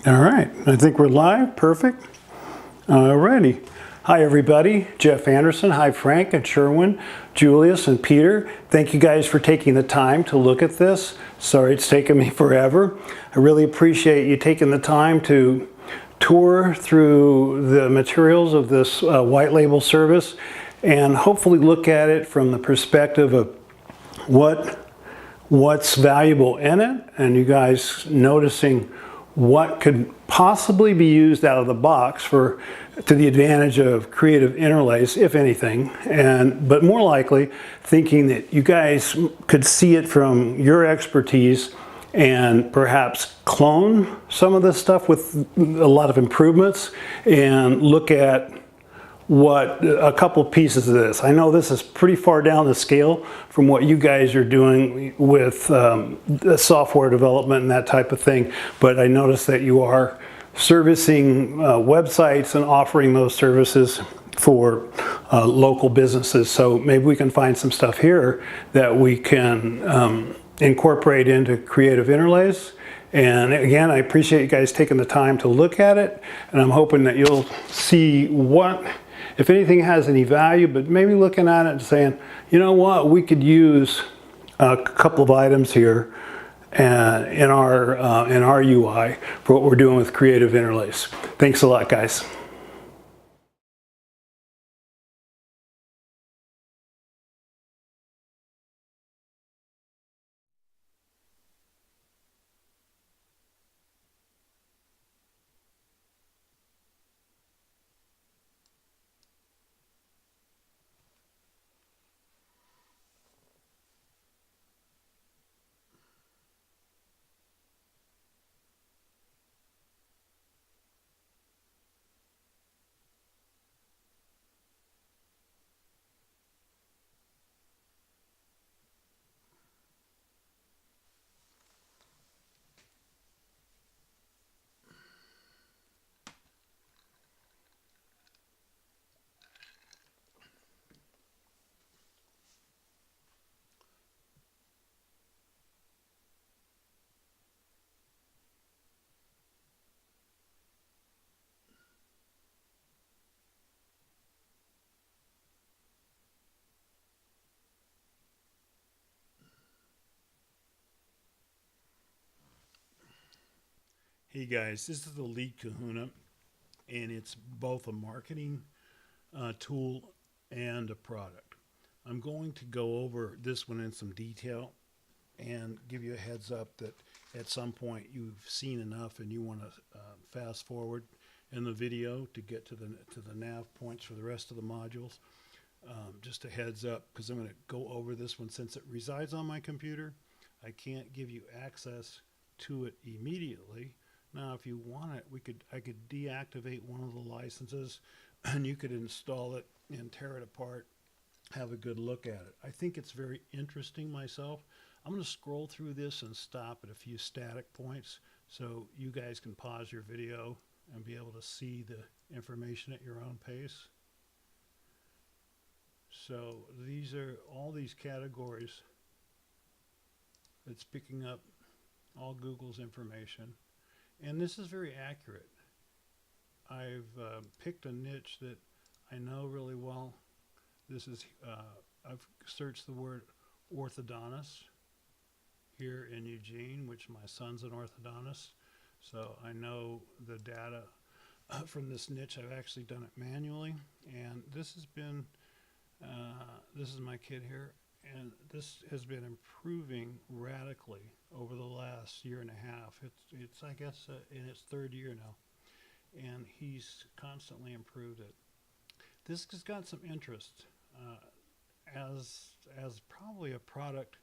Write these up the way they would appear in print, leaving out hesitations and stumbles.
All right, I think we're live. Perfect. Alrighty. Hi, everybody. Jeff Anderson. Hi, Frank and Sherwin, Julius and Peter. Thank you guys for taking the time to look at this. Sorry it's taken me forever. I really appreciate you taking the time to tour through the materials of this white label service and hopefully look at it from the perspective of what's valuable in it, and you guys noticing what could possibly be used out of the box to the advantage of creative interlace, if anything, but more likely thinking that you guys could see it from your expertise and perhaps clone some of this stuff with a lot of improvements and look at what a couple pieces of this. I know this is pretty far down the scale from what you guys are doing with software development and that type of thing, but I noticed that you are servicing websites and offering those services for local businesses. So maybe we can find some stuff here that we can incorporate into creative interlace. And again, I appreciate you guys taking the time to look at it, and I'm hoping that you'll see what, if anything, has any value, but maybe looking at it and saying, you know what, we could use a couple of items here in our UI for what we're doing with creative interlace. Thanks a lot, guys. Hey guys, this is the Lead Kahuna, and it's both a marketing tool and a product. I'm going to go over this one in some detail and give you a heads up that at some point you've seen enough and you want to fast forward in the video to get to the nav points for the rest of the modules. Just a heads up, because I'm going to go over this one since it resides on my computer. I can't give you access to it immediately. Now, if you want it, I could deactivate one of the licenses, and you could install it and tear it apart, have a good look at it. I think it's very interesting myself. I'm going to scroll through this and stop at a few static points so you guys can pause your video and be able to see the information at your own pace. So these are all these categories. It's picking up all Google's information. And this is very accurate. I've picked a niche that I know really well. This is, I've searched the word orthodontist here in Eugene, which my son's an orthodontist. So I know the data from this niche. I've actually done it manually. And this has been, this is my kid here. And this has been improving radically over the last year and a half. It's I guess, in its third year now. And he's constantly improved it. This has got some interest as probably a product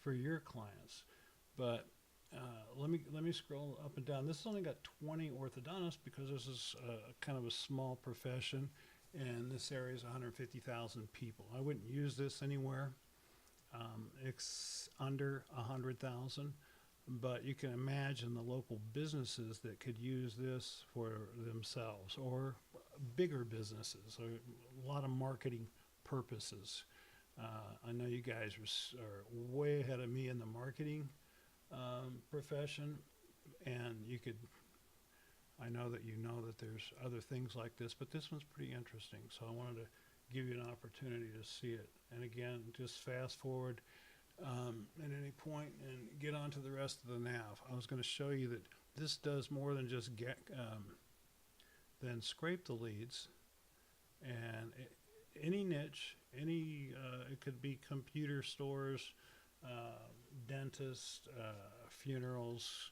for your clients. But let me scroll up and down. This has only got 20 orthodontists because this is kind of a small profession. And this area is 150,000 people. I wouldn't use this anywhere. It's under 100,000, but you can imagine the local businesses that could use this for themselves, or bigger businesses, or a lot of marketing purposes. I know you guys are way ahead of me in the marketing profession, and you could I know that there's other things like this, but this one's pretty interesting. So I wanted to give you an opportunity to see it. And again, just fast forward at any point and get on to the rest of the nav. I was going to show you that this does more than just than scrape the leads. And any niche, it could be computer stores, dentists, funerals,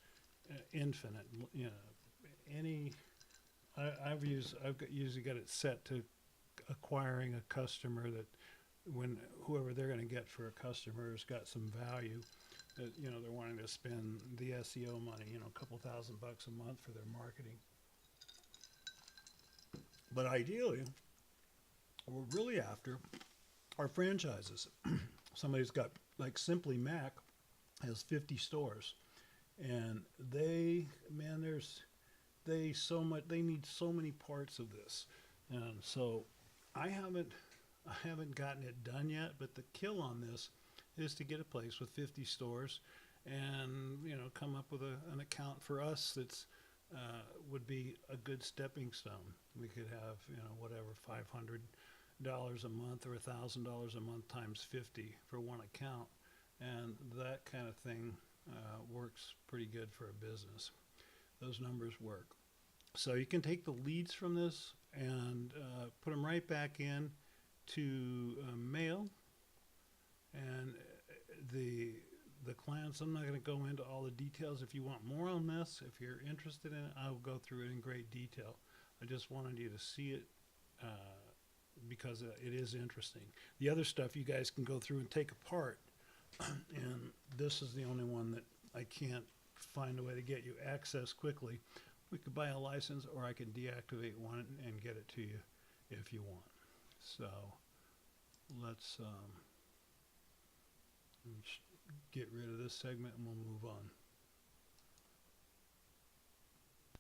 infinite, any. Usually got it set to acquiring a customer that when whoever they're going to get for a customer has got some value, that they're wanting to spend the SEO money, a couple $1,000 a month for their marketing. But ideally, what we're really after are franchises. Somebody's got, like Simply Mac has 50 stores, and they need so many parts of this. And so I haven't gotten it done yet, but the kill on this is to get a place with 50 stores and come up with an account for us that's would be a good stepping stone. We could have whatever, $500 a month or $1,000 a month times 50 for one account, and that kind of thing works pretty good for a business. Those numbers work. So you can take the leads from this and put them right back in to mail, and the clients. I'm not going to go into all the details. If you want more on this, if you're interested in it, I will go through it in great detail. I just wanted you to see it because it is interesting. The other stuff you guys can go through and take apart, and this is the only one that I can't find a way to get you access quickly. We could buy a license, or I can deactivate one and get it to you if you want. So let's get rid of this segment and we'll move on.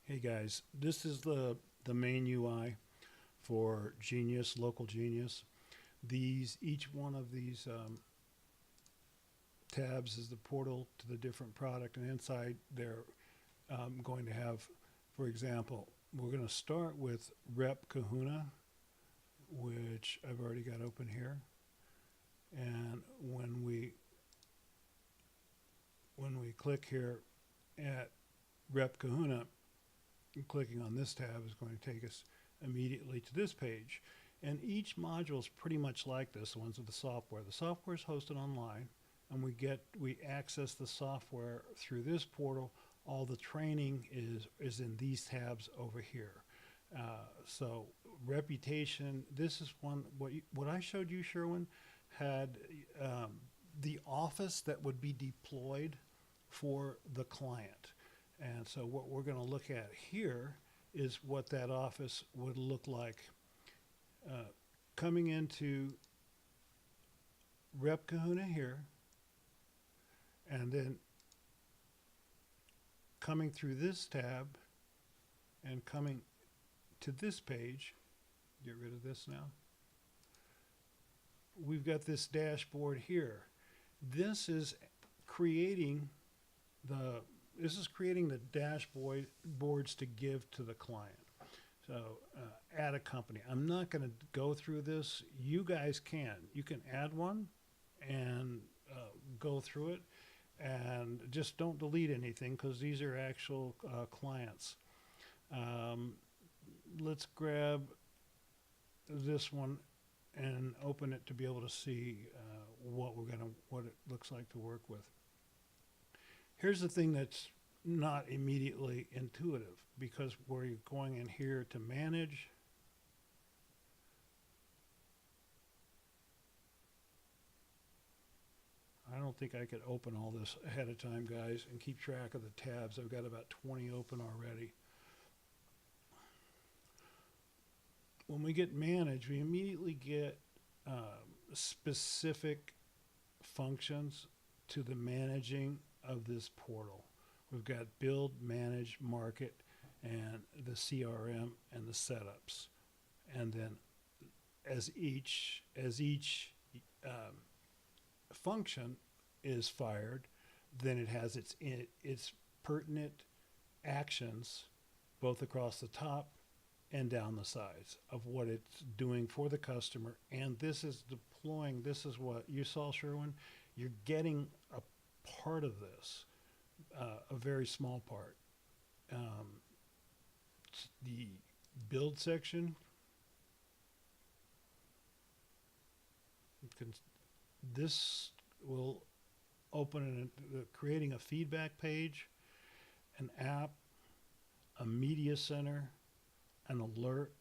Hey guys, this is the main UI for Genius, Local Genius. Each one of these tabs is the portal to the different product, and inside they're going to have, for example, we're going to start with Rep Kahuna, which I've already got open here. And when we click here at Rep Kahuna, clicking on this tab is going to take us immediately to this page. And each module is pretty much like this, the ones with the software. The software is hosted online, and we access the software through this portal. All the training is in these tabs over here. So reputation, this is one, what I showed you, Sherwin, had the office that would be deployed for the client. And so what we're going to look at here is what that office would look like. Coming into Rep Kahuna here, and then coming through this tab and coming to this page, get rid of this now. We've got this dashboard here. This is creating the dashboards to give to the client. So add a company. I'm not going to go through this. You guys can. You can add one and go through it, and just don't delete anything because these are actual clients. Let's grab this one and open it to be able to see what it looks like to work with. Here's the thing that's not immediately intuitive, because where you're going in here to manage, I don't think I could open all this ahead of time, guys, and keep track of the tabs. I've got about 20 open already. When we get manage, we immediately get specific functions to the managing of this portal. We've got build, manage, market, and the CRM and the setups. And then as each function is fired, then it has its pertinent actions both across the top and down the sides of what it's doing for the customer. And this is deploying, this is what you saw, Sherwin. You're getting a part of this, a very small part. The build section, this will open creating a feedback page, an app, a media center, an alert.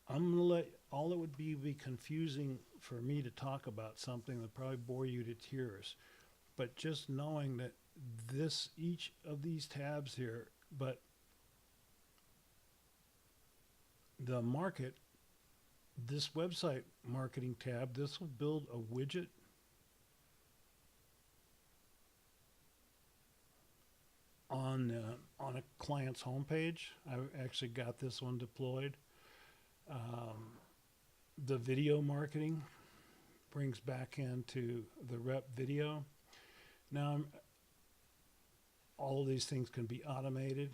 I'm going to let, all it would be confusing for me to talk about something that would probably bore you to tears. But just knowing that each of these tabs here, but the market, this website marketing tab, this will build a widget on a client's homepage. I actually got this one deployed. The video marketing brings back into the rep video. Now, all of these things can be automated,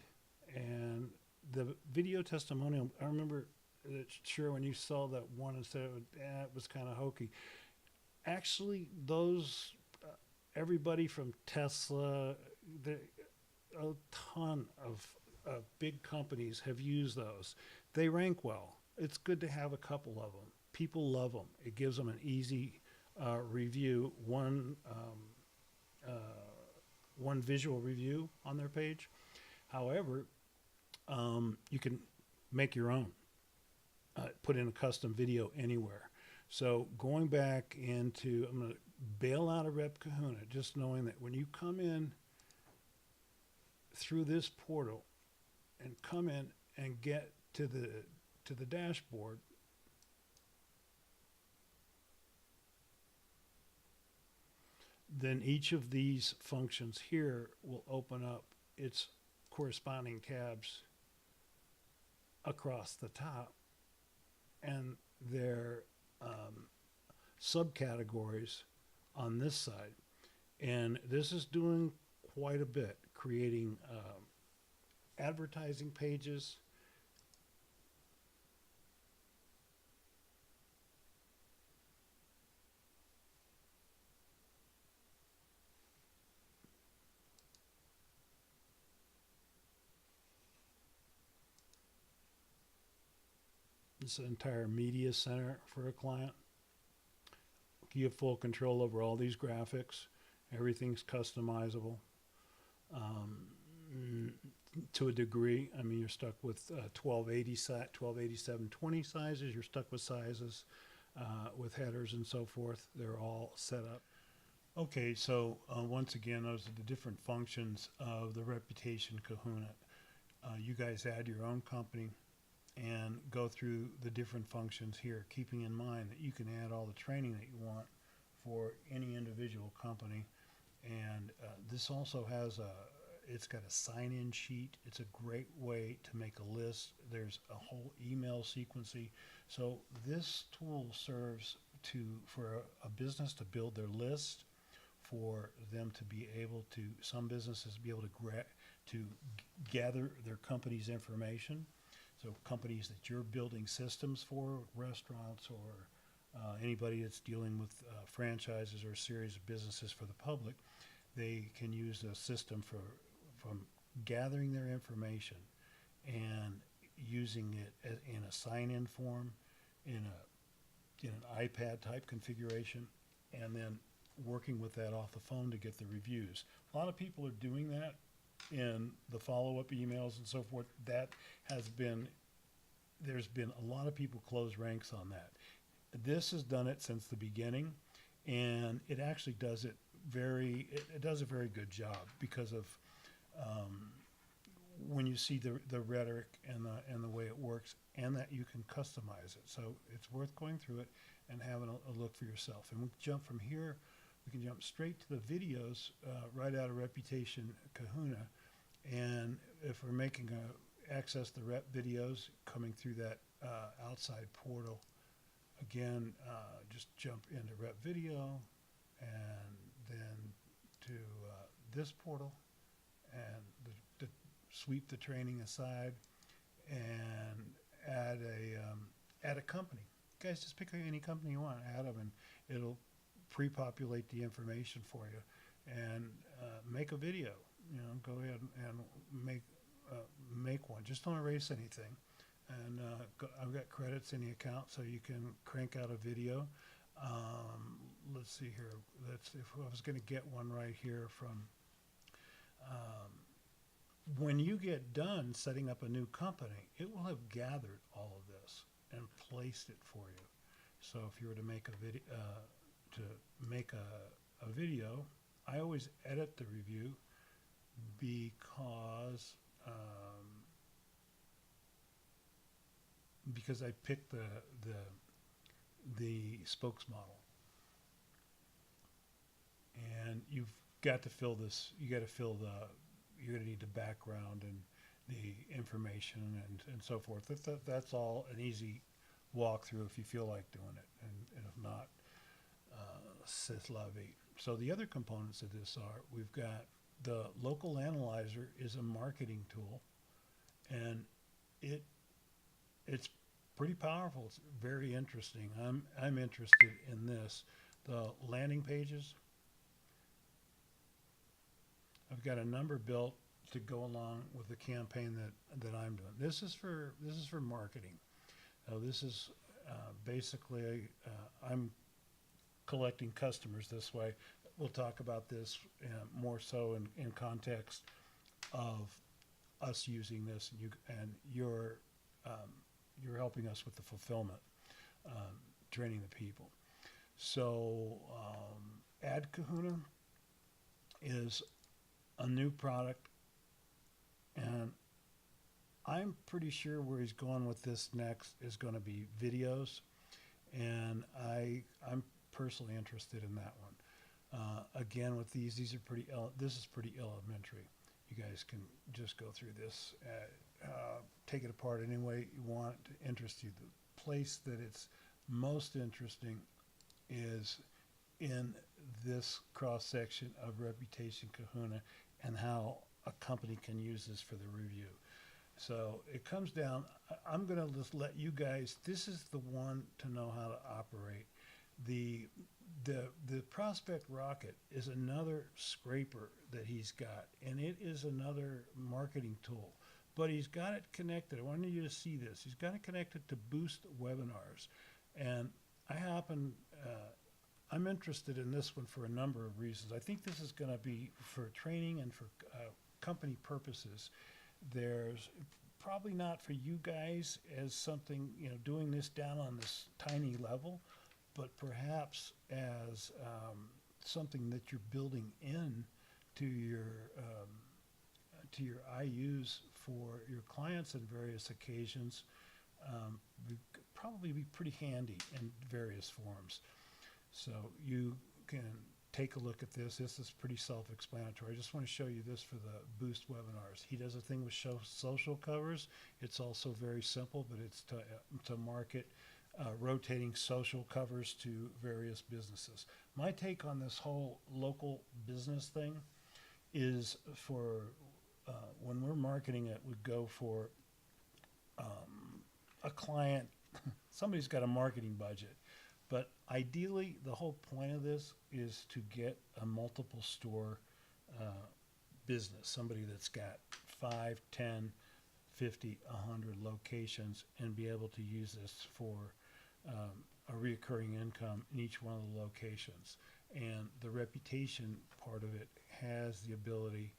and the video testimonial, I remember that, sure, when you saw that one and said it was kind of hokey. Actually, those, everybody from Tesla, a ton of big companies have used those. They rank well. It's good to have a couple of them. People love them. It gives them an easy review, one visual review on their page. However, you can make your own, put in a custom video anywhere. So going back into, I'm going to bail out of Rep Kahuna, just knowing that when you come in through this portal and come in and get to the dashboard, then each of these functions here will open up its corresponding tabs across the top, and their subcategories on this side. And this is doing quite a bit, creating advertising pages, this entire media center for a client. You have full control over all these graphics. Everything's customizable to a degree. I mean, you're stuck with 1280, 1287-20 sizes. You're stuck with sizes with headers and so forth. They're all set up. Okay, so once again, those are the different functions of the Reputation Kahuna. You guys add your own company and go through the different functions here, keeping in mind that you can add all the training that you want for any individual company. And this also has it's got a sign-in sheet. It's a great way to make a list. There's a whole email sequencing. So this tool serves for a business to build their list, for them to be able to, some businesses be able to gather their company's information. So companies that you're building systems for, restaurants or anybody that's dealing with franchises or a series of businesses for the public, they can use a system from gathering their information and using it in a sign-in form, in an iPad type configuration, and then working with that off the phone to get the reviews. A lot of people are doing that in the follow-up emails and so forth. There's been a lot of people close ranks on that. This has done it since the beginning, and it actually does it it does a very good job because of when you see the rhetoric and the way it works, and that you can customize it. So it's worth going through it and having a look for yourself. And we can jump from here. We can jump straight to the videos right out of Reputation Kahuna. And if we're making access the rep videos coming through that outside portal, again, just jump into rep video and then to this portal, and the sweep the training aside and add a company. Guys, just pick any company you want, add them, and it'll pre-populate the information for you. And make a video. Go ahead and make one. Just don't erase anything. And I've got credits in the account, so you can crank out a video. Let's see here. If I was going to get one right here from. When you get done setting up a new company, it will have gathered all of this and placed it for you. So if you were to make a video, I always edit the review because I picked the spokesmodel, and you've got to fill this. You're going to need the background and the information and so forth. That's all an easy walkthrough if you feel like doing it, and if not, c'est la vie. So the other components of this are, we've got the local analyzer is a marketing tool, and it's pretty powerful. It's very interesting. I'm interested in this. The landing pages, I've got a number built to go along with the campaign that I'm doing. This is for marketing. This is basically I'm collecting customers this way. We'll talk about this more so in context of us using this, and you're helping us with the fulfillment, training the people. So Ad Kahuna is a new product, and I'm pretty sure where he's going with this next is going to be videos, and I'm personally interested in that one. Again, with these are this is pretty elementary. You guys can just go through this, take it apart any way you want to interest you. The place that it's most interesting is in this cross section of Reputation Kahuna and how a company can use this for the review. So it comes down, I'm going to just let you guys, this is the one to know how to operate. The Prospect Rocket is another scraper that he's got, and it is another marketing tool. But he's got it connected. I wanted you to see this. He's got it connected to Boost Webinars. And I'm interested in this one for a number of reasons. I think this is going to be for training and for company purposes. There's probably not for you guys as something, doing this down on this tiny level, but perhaps as something that you're building in to your IUs for your clients in various occasions, would probably be pretty handy in various forms. So you can take a look at this. This is pretty self-explanatory. I just want to show you this for the Boost Webinars. He does a thing with social covers. It's also very simple, but it's to market rotating social covers to various businesses. My take on this whole local business thing is for when we're marketing it, we go for a client. Somebody's got a marketing budget, but ideally the whole point of this is to get a multiple store business, somebody that's got 5, 10, 50, 100 locations, and be able to use this for a reoccurring income in each one of the locations. And the reputation part of it has the ability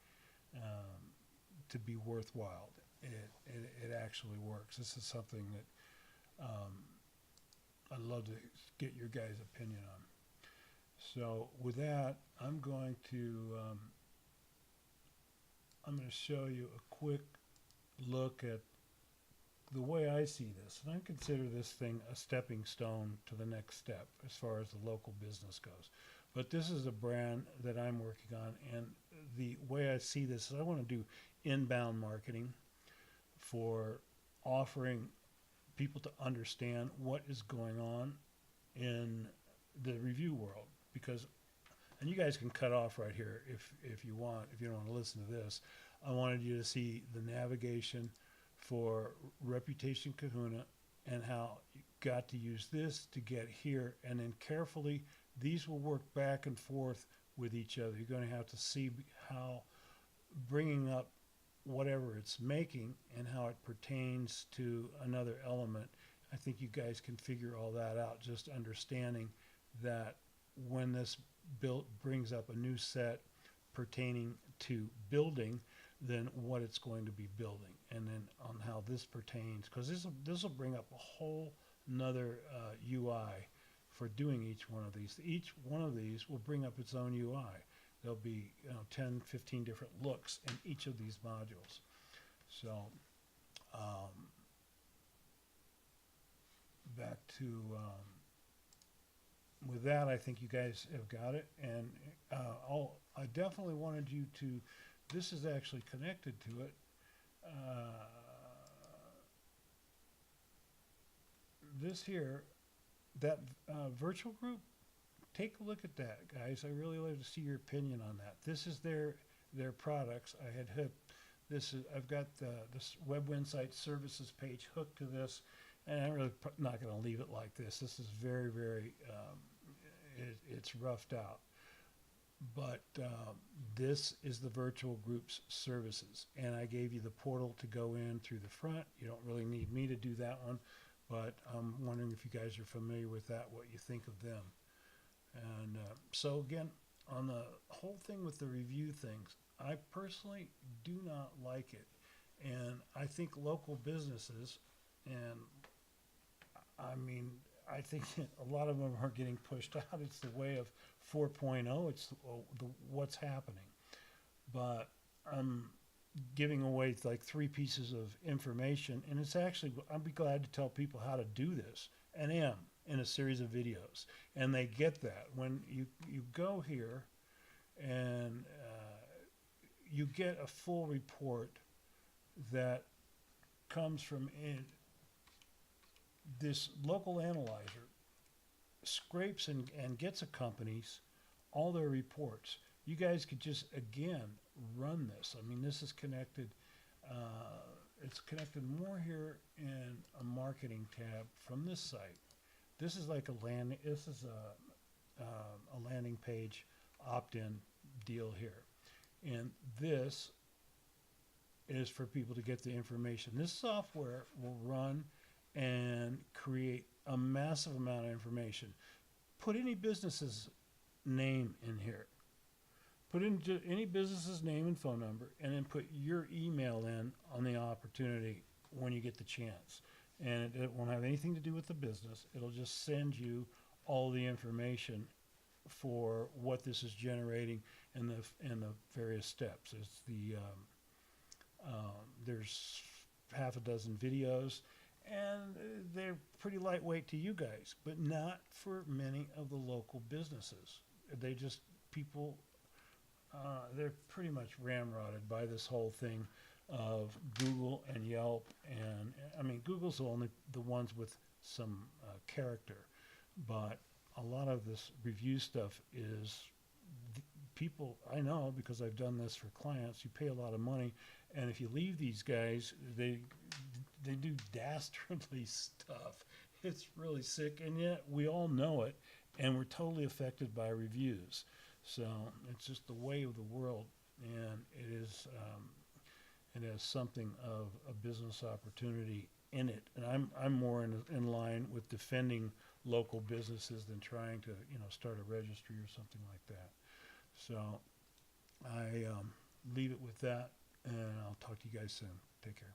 to be worthwhile. It actually works. This is something that I'd love to get your guys' opinion on. So with that, I'm going to show you a quick look at the way I see this. And I consider this thing a stepping stone to the next step as far as the local business goes. But this is a brand that I'm working on, and the way I see this is I want to do inbound marketing for offering people to understand what is going on in the review world. Because, and you guys can cut off right here if you want, if you don't want to listen to this. I wanted you to see the navigation for Reputation Kahuna and how you got to use this to get here. And then carefully, these will work back and forth with each other. You're going to have to see how bringing up whatever it's making and how it pertains to another element. I think you guys can figure all that out, just understanding that when this built brings up a new set pertaining to building, then what it's going to be building, and then on how this pertains, because this will bring up a whole another UI for doing each one of these. Each one of these will bring up its own UI. There'll be 10, 15 different looks in each of these modules. So back to with that, I think you guys have got it, and I definitely wanted you to. This is actually connected to it. This here, that virtual group. Take a look at that, guys. I really like to see your opinion on that. This is their products. I've got this Web Insight Services page hooked to this, and I'm really not going to leave it like this. This is very, very, it's roughed out. But this is the virtual group's services, and I gave you the portal to go in through the front. You don't really need me to do that one, but I'm wondering if you guys are familiar with that, what you think of them. And so again, on the whole thing with the review things, I personally do not like it. And I think local businesses, and I mean, I think a lot of them are getting pushed out. It's the way of 4.0. It's what's happening. But I'm giving away like 3 pieces of information, and it's actually, I'd be glad to tell people how to do this, and am in a series of videos, and they get that. When you go here and you get a full report that comes from this local analyzer, scrapes and gets a company's all their reports. You guys could just again run this. I mean, this is connected. It's connected more here in a marketing tab from this site. This is like a landing. This is a landing page opt-in deal here, and this is for people to get the information. This software will run and create a massive amount of information. Put any business's name in here. Put in any business's name and phone number, and then put your email in on the opportunity when you get the chance. And it won't have anything to do with the business. It'll just send you all the information for what this is generating and the various steps. It's there's half a dozen videos, and they're pretty lightweight to you guys, but not for many of the local businesses. They just people. They're pretty much ramrodded by this whole thing of Google and Yelp, and I mean Google's only the ones with some character, but a lot of this review stuff is people, I know because I've done this for clients, you pay a lot of money, and if you leave these guys, they do dastardly stuff. It's really sick, and yet we all know it, and we're totally affected by reviews. So it's just the way of the world, and it is it has something of a business opportunity in it, and I'm more in line with defending local businesses than trying to start a registry or something like that. So I leave it with that, and I'll talk to you guys soon. Take care.